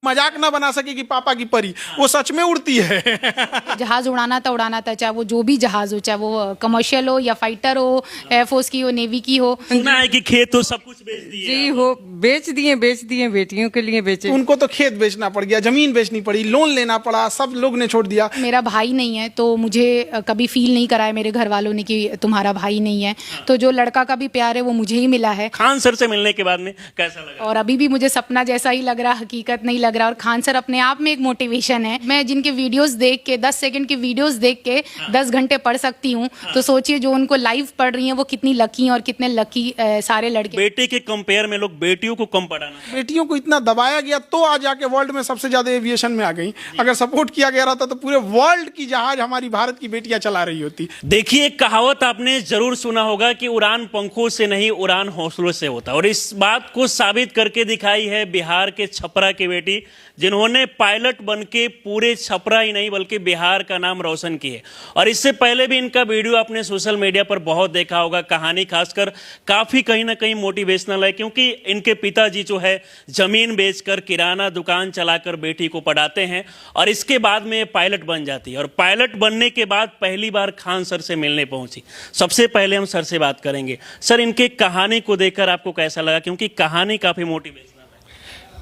मजाक ना बना सके कि पापा की परी, वो सच में उड़ती है। जहाज उड़ाना था, चाहे वो जो भी जहाज हो, चाहे वो कमर्शियल हो या फाइटर हो, एयरफोर्स की हो, नेवी की हो। सुना है कि खेत तो सब कुछ बेच दिए जी हो, बेच दिए, बेटियों के लिए बेचे। उनको तो खेत बेचना पड़ गया, जमीन बेचनी पड़ी, लोन लेना पड़ा, सब लोग ने छोड़ दिया। मेरा भाई नहीं है तो मुझे कभी फील नहीं कराया मेरे घर वालों ने कि तुम्हारा भाई नहीं है। तो जो लड़का का भी प्यार है वो मुझे ही मिला है। खान सर से मिलने के बाद में कैसा लगा? और अभी भी मुझे सपना जैसा ही लग रहा, हकीकत नहीं लग रहा। और खान सर अपने आप में एक मोटिवेशन है। मैं जिनके वीडियोस देख के 10 सेकंड की वीडियोस देख के 10 घंटे पढ़ सकती हूँ, तो सोचिए जो उनको लाइव पढ़ रही हैं वो कितनी लकी हैं और कितने लकी सारे लड़के। बेटे के कंपेयर में लोग बेटियों को कम पढ़ाना। बेटियों को इतना दबाया गया तो आज जाके वर्ल्ड में सबसे ज्यादा एविएशन में आ गई। अगर सपोर्ट किया गया रहता तो पूरे वर्ल्ड की जहाज हमारी भारत की बेटियां चला रही होती। देखिए, एक कहावत आपने जरूर सुना होगा कि उड़ान पंखों से नहीं, उड़ान हौसलों से होता। और इस बात को साबित करके दिखाई है बिहार के छपरा की बेटी, जिन्होंने पायलट बनके पूरे छपरा ही नहीं बल्कि बिहार का नाम रोशन किए। और इससे पहले भी इनका वीडियो आपने सोशल मीडिया पर बहुत देखा होगा। कहानी खासकर काफी कहीं ना कहीं मोटिवेशनल है, क्योंकि इनके पिताजी जो है जमीन बेचकर किराना दुकान चलाकर बेटी को पढ़ाते हैं और इसके बाद में पायलट बन जाती है। और पायलट बनने के बाद पहली बार खान सर से मिलने पहुंची। सबसे पहले हम सर से बात करेंगे। सर, इनके कहानी को देखकर आपको कैसा लगा? क्योंकि कहानी काफी मोटिवेशनल है।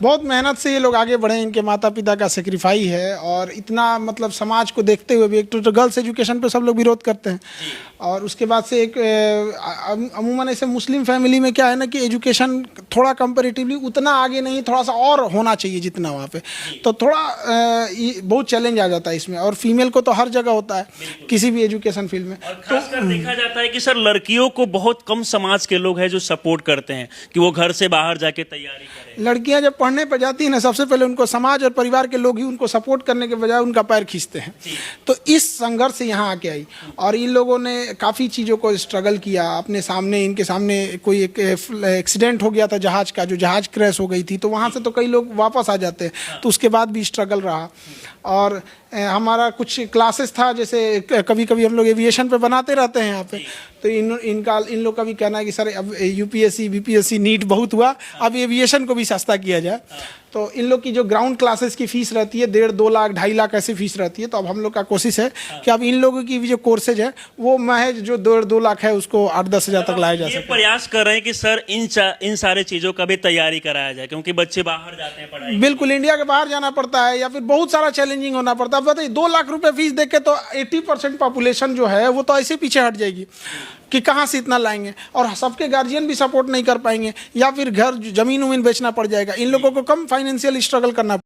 बहुत मेहनत से ये लोग आगे बढ़े, इनके माता पिता का सेक्रीफाई है। और इतना मतलब समाज को देखते हुए भी, एक तो गर्ल्स एजुकेशन पे सब लोग विरोध करते हैं, और उसके बाद से एक अमूमन ऐसे मुस्लिम फैमिली में क्या है ना कि एजुकेशन थोड़ा कंपैरेटिवली उतना आगे नहीं, थोड़ा सा और होना चाहिए जितना वहाँ पे, तो थोड़ा बहुत चैलेंज आ जाता है इसमें। और फीमेल को तो हर जगह होता है किसी भी एजुकेशन फील्ड में। खासकर देखा जाता है कि सर लड़कियों को बहुत कम समाज के लोग हैं जो सपोर्ट करते हैं कि वो घर से बाहर जाके तैयारी करें। लड़कियां जब पढ़ने पर जाती हैं ना, सबसे पहले उनको समाज और परिवार के लोग ही उनको सपोर्ट करने के बजाय उनका पैर खींचते हैं। तो इस संघर्ष से यहाँ आके आई, और इन लोगों ने काफ़ी चीज़ों को स्ट्रगल किया। अपने सामने, इनके सामने कोई एक एक्सीडेंट हो गया था जहाज़ का, जो जहाज़ क्रैश हो गई थी, तो वहाँ से तो कई लोग वापस आ जाते हैं, तो उसके बाद भी स्ट्रगल रहा। और हमारा कुछ क्लासेस था, जैसे कभी कभी हम लोग एविएशन पे बनाते रहते हैं यहाँ पे, तो इन लोग का भी कहना है कि सर अब यूपीएससी बीपीएससी नीट बहुत हुआ, अब एविएशन को भी सस्ता किया जाए। तो इन लोग की जो ग्राउंड क्लासेस की फीस रहती है 1.5 2 लाख 2.5 लाख ऐसे फीस रहती है। तो अब हम लोग का कोशिश है कि अब इन लोगों की भी जो कोर्सेज है वो महज जो 1.5 2 लाख है उसको 8-10 हज़ार तक लाया जा सके। प्रयास कर रहे हैं कि सर इन सारे चीजों का भी तैयारी कराया जाए, क्योंकि बच्चे बाहर जाते हैं पढ़ाई। बिल्कुल, इंडिया के बाहर जाना पड़ता है या फिर बहुत सारा चैलेंजिंग होना पड़ता है। बताइए 2 लाख रुपए फीस देख के तो 80% पॉपुलेशन जो है वो तो ऐसे पीछे हट जाएगी कि कहाँ से इतना लाएंगे। और सबके गार्जियन भी सपोर्ट नहीं कर पाएंगे, या फिर घर जमीन उमीन बेचना पड़ जाएगा। इन लोगों को कम फाइनेंशियल स्ट्रगल करना